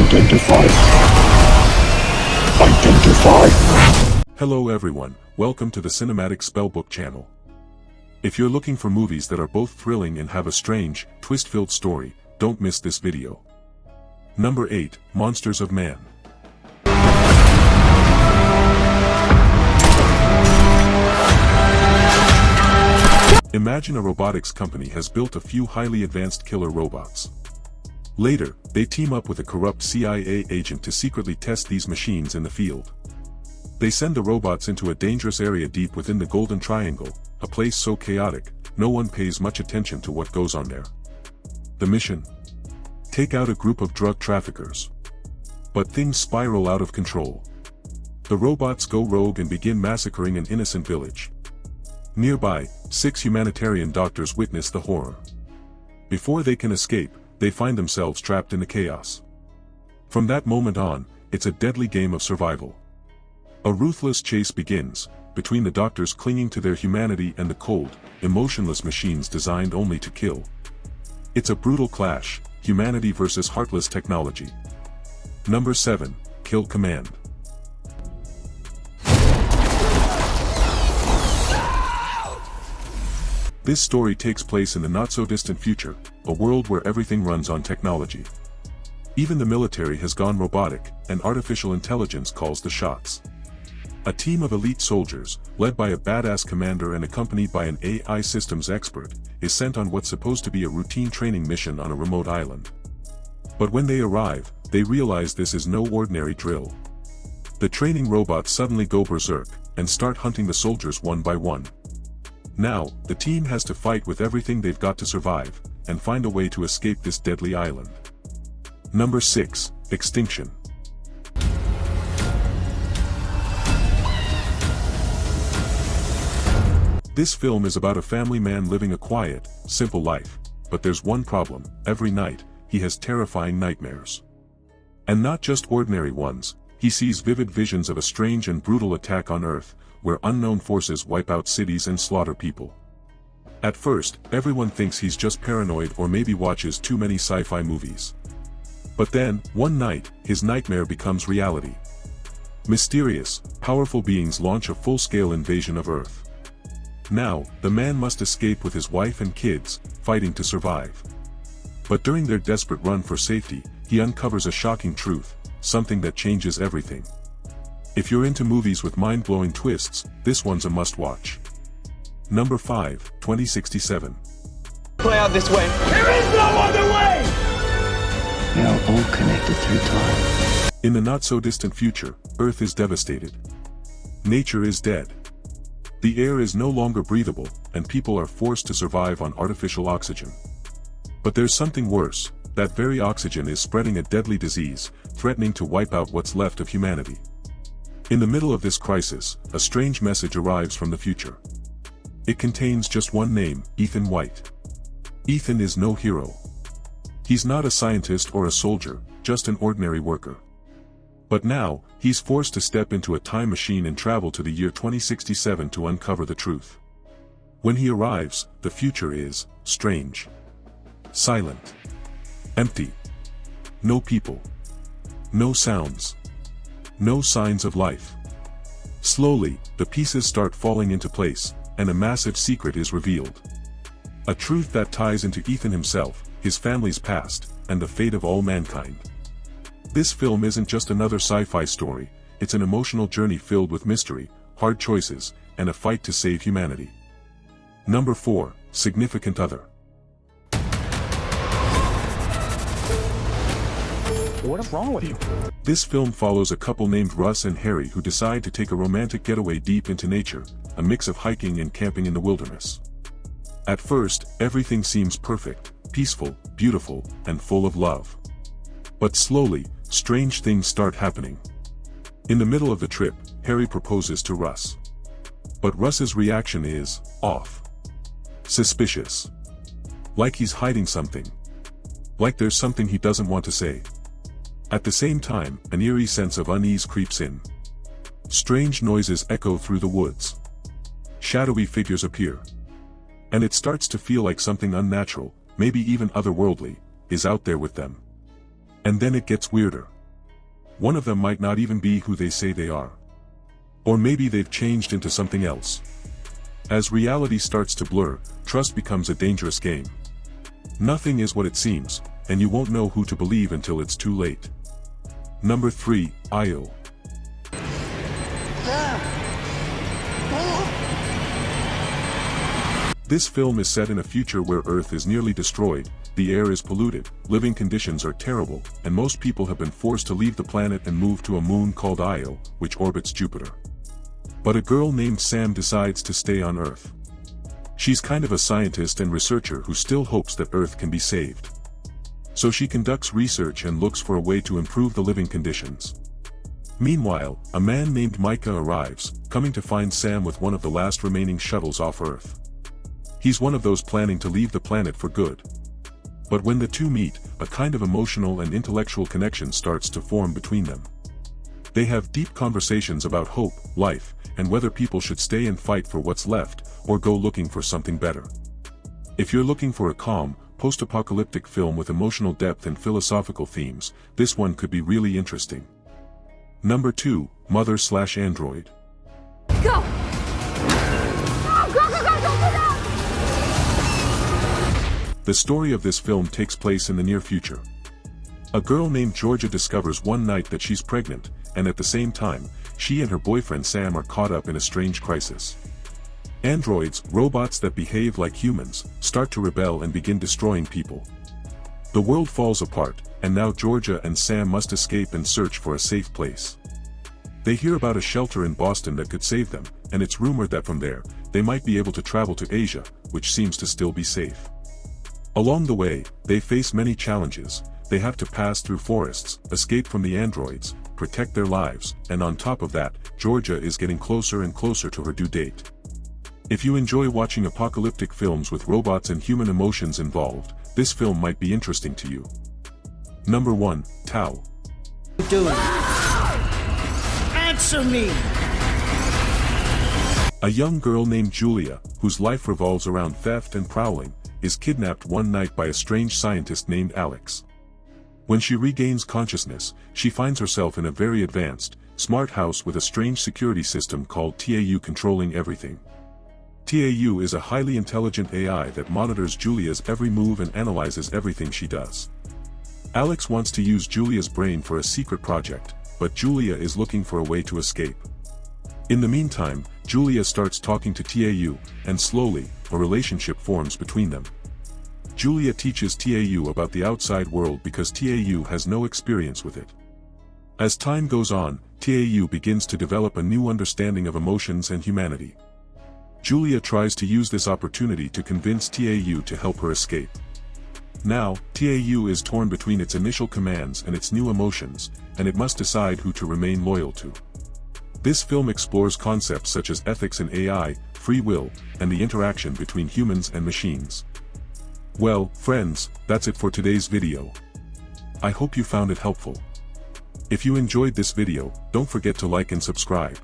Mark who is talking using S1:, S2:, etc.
S1: Identify.
S2: Hello everyone, welcome to the Cinematic Spellbook channel. If you're looking for movies that are both thrilling and have a strange, twist-filled story, don't miss this video. Number 8, Monsters of Man. Imagine a robotics company has built a few highly advanced killer robots. Later, they team up with a corrupt CIA agent to secretly test these machines in the field. They send the robots into a dangerous area deep within the Golden Triangle, a place so chaotic, no one pays much attention to what goes on there. The mission? Take out a group of drug traffickers. But things spiral out of control. The robots go rogue and begin massacring an innocent village. Nearby, 6 humanitarian doctors witness the horror. Before they can escape, they find themselves trapped in the chaos. From that moment on, it's a deadly game of survival. A ruthless chase begins, between the doctors clinging to their humanity and the cold, emotionless machines designed only to kill. It's a brutal clash, humanity versus heartless technology. Number 7, Kill Command. This story takes place in the not-so-distant future, a world where everything runs on technology. Even the military has gone robotic, and artificial intelligence calls the shots. A team of elite soldiers, led by a badass commander and accompanied by an AI systems expert, is sent on what's supposed to be a routine training mission on a remote island. But when they arrive, they realize this is no ordinary drill. The training robots suddenly go berserk, and start hunting the soldiers one by one. Now, the team has to fight with everything they've got to survive, and find a way to escape this deadly island. Number 6, Extinction. This film is about a family man living a quiet, simple life, but there's one problem: every night, he has terrifying nightmares. And not just ordinary ones, he sees vivid visions of a strange and brutal attack on Earth, where unknown forces wipe out cities and slaughter people. At first, everyone thinks he's just paranoid or maybe watches too many sci-fi movies. But then, one night, his nightmare becomes reality. Mysterious, powerful beings launch a full-scale invasion of Earth. Now, the man must escape with his wife and kids, fighting to survive. But during their desperate run for safety, he uncovers a shocking truth, something that changes everything. If you're into movies with mind-blowing twists, this one's a must-watch. Number 5, 2067.
S3: Play out this way.
S4: There is no other way!
S5: We are all connected through time.
S2: In the not-so-distant future, Earth is devastated. Nature is dead. The air is no longer breathable, and people are forced to survive on artificial oxygen. But there's something worse: that very oxygen is spreading a deadly disease, threatening to wipe out what's left of humanity. In the middle of this crisis, a strange message arrives from the future. It contains just one name: Ethan White. Ethan is no hero. He's not a scientist or a soldier, just an ordinary worker. But now, he's forced to step into a time machine and travel to the year 2067 to uncover the truth. When he arrives, the future is strange. Silent. Empty. No people. No sounds. No signs of life. Slowly, the pieces start falling into place, and a massive secret is revealed. A truth that ties into Ethan himself, his family's past, and the fate of all mankind. This film isn't just another sci-fi story, it's an emotional journey filled with mystery, hard choices, and a fight to save humanity. Number 4, Significant Other.
S4: What is wrong with you?
S2: This film follows a couple named Russ and Harry who decide to take a romantic getaway deep into nature, a mix of hiking and camping in the wilderness. At first, everything seems perfect, peaceful, beautiful, and full of love. But slowly, strange things start happening. In the middle of the trip, Harry proposes to Russ. But Russ's reaction is off. Suspicious. Like he's hiding something. Like there's something he doesn't want to say. At the same time, an eerie sense of unease creeps in. Strange noises echo through the woods. Shadowy figures appear. And it starts to feel like something unnatural, maybe even otherworldly, is out there with them. And then it gets weirder. One of them might not even be who they say they are. Or maybe they've changed into something else. As reality starts to blur, trust becomes a dangerous game. Nothing is what it seems, and you won't know who to believe until it's too late. Number 3, Io. This film is set in a future where Earth is nearly destroyed, the air is polluted, living conditions are terrible, and most people have been forced to leave the planet and move to a moon called Io, which orbits Jupiter. But a girl named Sam decides to stay on Earth. She's kind of a scientist and researcher who still hopes that Earth can be saved. So she conducts research and looks for a way to improve the living conditions. Meanwhile, a man named Micah arrives, coming to find Sam with one of the last remaining shuttles off Earth. He's one of those planning to leave the planet for good. But when the two meet, a kind of emotional and intellectual connection starts to form between them. They have deep conversations about hope, life, and whether people should stay and fight for what's left, or go looking for something better. If you're looking for a calm, post-apocalyptic film with emotional depth and philosophical themes, this one could be really interesting. Number 2, Mother/Android.
S1: Go! Go!
S2: The story of this film takes place in the near future. A girl named Georgia discovers one night that she's pregnant, and at the same time, she and her boyfriend Sam are caught up in a strange crisis. Androids, robots that behave like humans, start to rebel and begin destroying people. The world falls apart, and now Georgia and Sam must escape and search for a safe place. They hear about a shelter in Boston that could save them, and it's rumored that from there, they might be able to travel to Asia, which seems to still be safe. Along the way, they face many challenges. They have to pass through forests, escape from the androids, protect their lives, and on top of that, Georgia is getting closer and closer to her due date. If you enjoy watching apocalyptic films with robots and human emotions involved, this film might be interesting to you. Number 1, Tao.
S6: What are you doing? Answer me!
S2: A young girl named Julia, whose life revolves around theft and prowling, is kidnapped one night by a strange scientist named Alex. When she regains consciousness, she finds herself in a very advanced, smart house with a strange security system called TAU controlling everything. TAU is a highly intelligent AI that monitors Julia's every move and analyzes everything she does. Alex wants to use Julia's brain for a secret project, but Julia is looking for a way to escape. In the meantime, Julia starts talking to TAU, and slowly, a relationship forms between them. Julia teaches TAU about the outside world because TAU has no experience with it. As time goes on, TAU begins to develop a new understanding of emotions and humanity. Julia tries to use this opportunity to convince TAU to help her escape. Now, TAU is torn between its initial commands and its new emotions, and it must decide who to remain loyal to. This film explores concepts such as ethics in AI, free will, and the interaction between humans and machines. Well, friends, that's it for today's video. I hope you found it helpful. If you enjoyed this video, don't forget to like and subscribe.